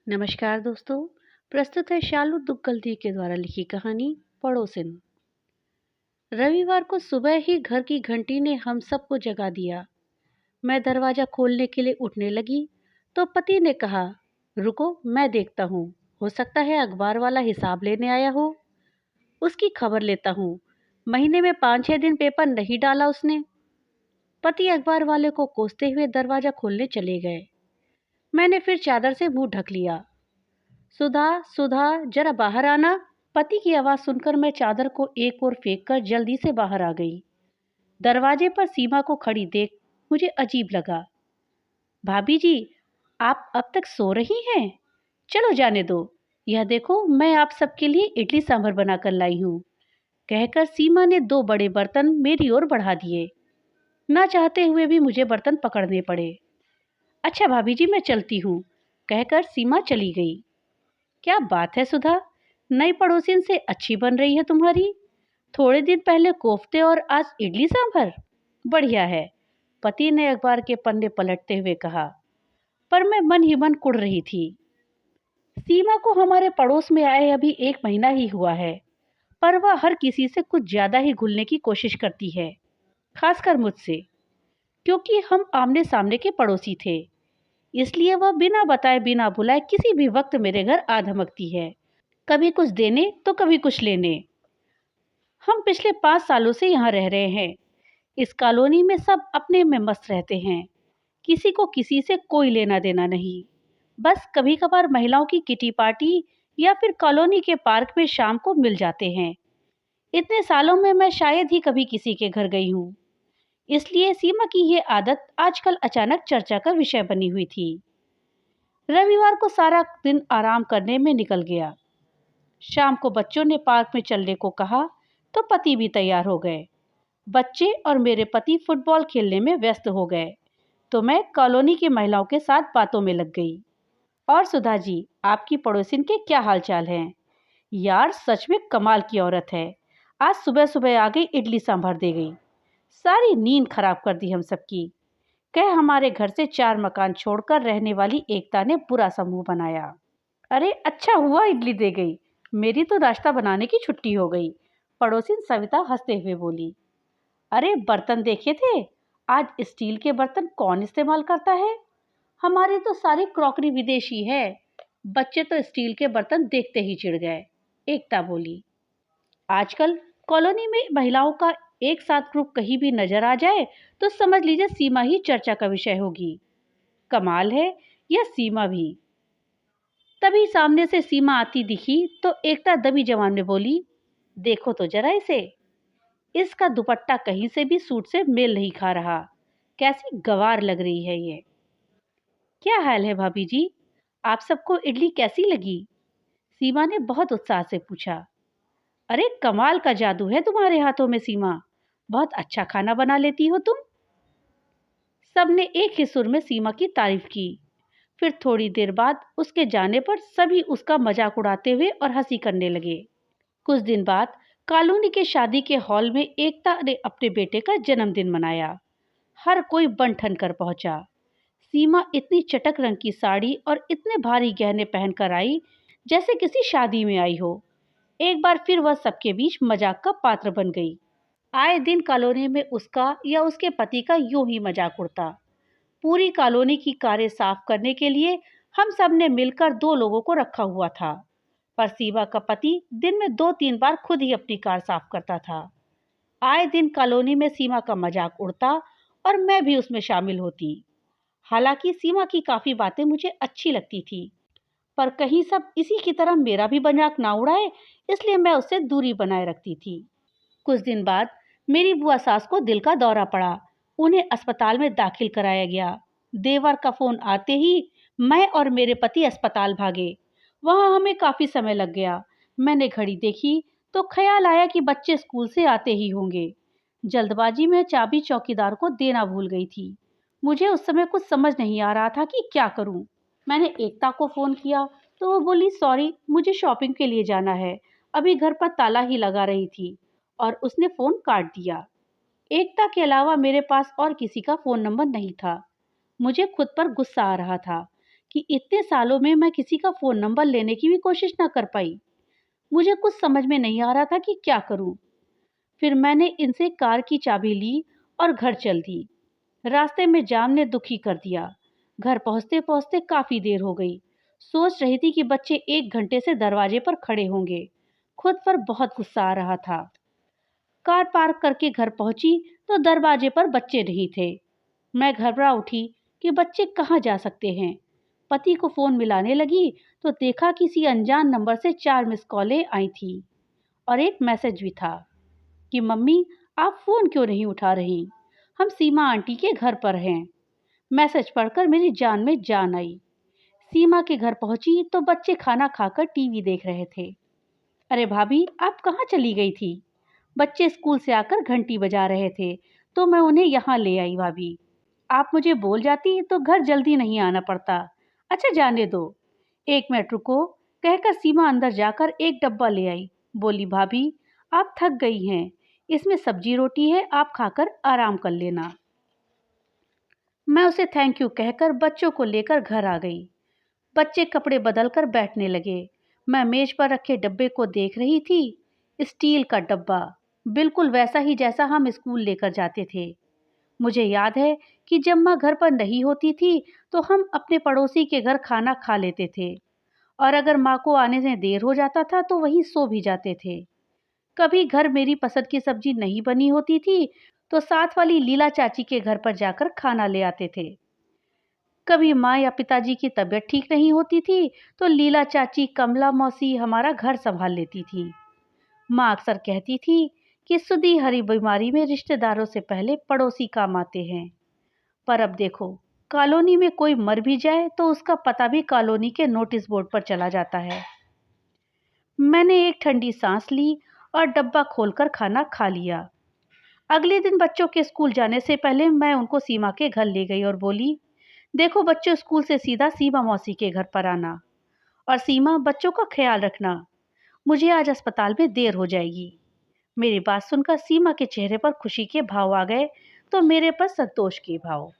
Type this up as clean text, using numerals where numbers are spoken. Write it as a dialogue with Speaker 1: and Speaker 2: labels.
Speaker 1: नमस्कार दोस्तों। प्रस्तुत है शालू दुग्गल के द्वारा लिखी कहानी पड़ोसिन। रविवार को सुबह ही घर की घंटी ने हम सबको जगा दिया। मैं दरवाजा खोलने के लिए उठने लगी तो पति ने कहा, रुको मैं देखता हूँ, हो सकता है अखबार वाला हिसाब लेने आया हो। उसकी खबर लेता हूँ, महीने में 5-6 दिन पेपर नहीं डाला उसने। पति अखबार वाले को कोसते हुए दरवाजा खोलने चले गए। मैंने फिर चादर से मुंह ढक लिया। सुधा, सुधा, जरा बाहर आना। पति की आवाज सुनकर मैं चादर को एक ओर फेंककर जल्दी से बाहर आ गई। दरवाजे पर सीमा को खड़ी देख मुझे अजीब लगा। भाभी जी, आप अब तक सो रही हैं? चलो जाने दो। यह देखो, मैं आप सबके लिए इडली सांभर बनाकर लाई हूँ। कहकर सीमा ने 2 बड़े बर्तन मेरी ओर बढ़ा दिए। ना चाहते हुए भी मुझे बर्तन पकड़ने पड़े। अच्छा भाभी जी, मैं चलती हूँ, कहकर सीमा चली गई। क्या बात है सुधा, नई पड़ोसिन से अच्छी बन रही है तुम्हारी। थोड़े दिन पहले कोफ्ते और आज इडली सांभर, बढ़िया है। पति ने अखबार के पन्ने पलटते हुए कहा। पर मैं मन ही मन कुढ़ रही थी। सीमा को हमारे पड़ोस में आए अभी 1 महीना ही हुआ है, पर वह हर किसी से कुछ ज्यादा ही घुलने की कोशिश करती है, खासकर मुझसे। क्योंकि हम आमने सामने के पड़ोसी थे, इसलिए वह बिना बताए बिना बुलाए किसी भी वक्त मेरे घर आ धमकती है, कभी कुछ देने तो कभी कुछ लेने। हम पिछले 5 सालों से यहाँ रह रहे हैं। इस कॉलोनी में सब अपने में मस्त रहते हैं। किसी को किसी से कोई लेना देना नहीं। बस कभी कभार महिलाओं की किटी पार्टी या फिर कॉलोनी के पार्क में शाम को मिल जाते हैं। इतने सालों में मैं शायद ही कभी किसी के घर गई हूँ। इसलिए सीमा की ये आदत आजकल अचानक चर्चा का विषय बनी हुई थी। रविवार को सारा दिन आराम करने में निकल गया। शाम को बच्चों ने पार्क में चलने को कहा तो पति भी तैयार हो गए। बच्चे और मेरे पति फुटबॉल खेलने में व्यस्त हो गए तो मैं कॉलोनी की महिलाओं के साथ बातों में लग गई। और सुधा जी, आपकी पड़ोसिन के क्या हालचाल हैं? यार सच में कमाल की औरत है। आज सुबह सुबह आ गई, इडली सांभर दे गई। सारी नींद खराब कर दी हम सबकी। कह हमारे घर से 4 मकान छोड़कर रहने वाली एकता ने बुरा समूह बनाया। अरे अच्छा हुआ इडली दे गई, मेरी तो नाश्ता बनाने की छुट्टी हो गई। पड़ोसिन सविता हंसते हुए बोली। अरे बर्तन देखे थे? आज स्टील के बर्तन कौन इस्तेमाल करता है? हमारी तो सारी क्रॉकरी विदेशी है। बच्चे तो स्टील के बर्तन देखते ही चिढ़ गए। एकता बोली। आजकल कॉलोनी में महिलाओं का एक साथ ग्रुप कहीं भी नजर आ जाए तो समझ लीजिए सीमा ही चर्चा का विषय होगी। कमाल है, यह सीमा भी। तभी सामने से सीमा आती दिखी तो एकता दबी जवान में बोली, देखो तो जरा इसे। इसका दुपट्टा कहीं से भी सूट से मेल नहीं खा रहा। कैसी गवार लग रही है ये। क्या हाल है भाभी जी? आप सबको इडली कैसी लगी? सीमा ने बहुत उत्साह से पूछा। अरे कमाल का जादू है तुम्हारे हाथों में सीमा। बहुत अच्छा खाना बना लेती हो तुम। सबने एक ही सुर में सीमा की तारीफ की। फिर थोड़ी देर बाद उसके जाने पर सभी उसका मजाक उड़ाते हुए और हंसी करने लगे। कुछ दिन बाद कॉलोनी के शादी के हॉल में एकता ने अपने बेटे का जन्मदिन मनाया। हर कोई बन ठन कर पहुंचा। सीमा इतनी चटक रंग की साड़ी और इतने भारी गहने पहनकर आई जैसे किसी शादी में आई हो। एक बार फिर वह सबके बीच मजाक का पात्र बन गई। आए दिन कॉलोनी में उसका या उसके पति का यूं ही मजाक उड़ता। पूरी कॉलोनी की कारें साफ करने के लिए हम सब ने मिलकर 2 लोगों को रखा हुआ था। पर सीमा का पति दिन में 2-3 बार खुद ही अपनी कार साफ करता था। आए दिन कॉलोनी में सीमा का मजाक उड़ता और मैं भी उसमें शामिल होती। हालांकि सीमा की काफी बातें मुझे अच्छी लगती थी, पर कहीं सब इसी की तरह मेरा भी मजाक ना उड़ाए, इसलिए मैं उससे दूरी बनाए रखती थी। कुछ दिन बाद मेरी बुआ सास को दिल का दौरा पड़ा। उन्हें अस्पताल में दाखिल कराया गया। देवर का फोन आते ही मैं और मेरे पति अस्पताल भागे। वहां हमें काफी समय लग गया। मैंने घड़ी देखी तो ख्याल आया कि बच्चे स्कूल से आते ही होंगे। जल्दबाजी में चाबी चौकीदार को देना भूल गई थी। मुझे उस समय कुछ समझ नहीं आ रहा था कि क्या करूं। मैंने एकता को फोन किया तो वो बोली, सॉरी मुझे शॉपिंग के लिए जाना है, अभी घर पर ताला ही लगा रही थी, और उसने फोन काट दिया। एकता के अलावा मेरे पास और किसी का फोन नंबर नहीं था। मुझे खुद पर गुस्सा आ रहा था कि इतने सालों में मैं किसी का फ़ोन नंबर लेने की भी कोशिश ना कर पाई। मुझे कुछ समझ में नहीं आ रहा था कि क्या करूँ? फिर मैंने इनसे कार की चाबी ली और घर चल दी। रास्ते में जाम ने दुखी कर दिया। घर पहुँचते-पहुँचते काफ़ी देर हो गई। सोच रही थी कि बच्चे 1 घंटे से दरवाजे पर खड़े होंगे। खुद पर बहुत गुस्सा आ रहा था। कार पार्क करके घर पहुंची तो दरवाजे पर बच्चे नहीं थे। मैं घबरा उठी कि बच्चे कहाँ जा सकते हैं। पति को फोन मिलाने लगी तो देखा किसी अनजान नंबर से 4 मिस कॉलें आई थी और एक मैसेज भी था कि मम्मी, आप फोन क्यों नहीं उठा रही? हम सीमा आंटी के घर पर हैं। मैसेज पढ़कर मेरी जान में जान आई। सीमा के घर पहुंची तो बच्चे खाना खाकर टीवी देख रहे थे। अरे भाभी, आप कहाँ चली गई थी? बच्चे स्कूल से आकर घंटी बजा रहे थे तो मैं उन्हें यहाँ ले आई भाभी। आप मुझे बोल जाती तो घर जल्दी नहीं आना पड़ता। अच्छा जाने दो, 1 मिनट रुको, कहकर सीमा अंदर जाकर एक डब्बा ले आई। बोली, भाभी आप थक गई हैं, इसमें सब्जी रोटी है, आप खाकर आराम कर लेना। मैं उसे थैंक यू कहकर बच्चों को लेकर घर आ गई। बच्चे कपड़े बदलकर बैठने लगे। मैं मेज पर रखे डब्बे को देख रही थी। स्टील का डब्बा, बिल्कुल वैसा ही जैसा हम स्कूल लेकर जाते थे। मुझे याद है कि जब माँ घर पर नहीं होती थी तो हम अपने पड़ोसी के घर खाना खा लेते थे और अगर माँ को आने में देर हो जाता था तो वहीं सो भी जाते थे। कभी घर मेरी पसंद की सब्जी नहीं बनी होती थी तो साथ वाली लीला चाची के घर पर जाकर खाना ले आते थे। कभी माँ या पिताजी की तबीयत ठीक नहीं होती थी तो लीला चाची, कमला मौसी हमारा घर संभाल लेती थी। माँ अक्सर कहती थी कि सुधी हरी बीमारी में रिश्तेदारों से पहले पड़ोसी काम आते हैं। पर अब देखो, कॉलोनी में कोई मर भी जाए तो उसका पता भी कॉलोनी के नोटिस बोर्ड पर चला जाता है। मैंने एक ठंडी सांस ली और डब्बा खोलकर खाना खा लिया। अगले दिन बच्चों के स्कूल जाने से पहले मैं उनको सीमा के घर ले गई और बोली, देखो बच्चों, स्कूल से सीधा सीमा मौसी के घर पर आना और सीमा, बच्चों का ख्याल रखना। मुझे आज अस्पताल में देर हो जाएगी। मेरी बात सुनकर सीमा के चेहरे पर खुशी के भाव आ गए तो मेरे पर संतोष के भाव।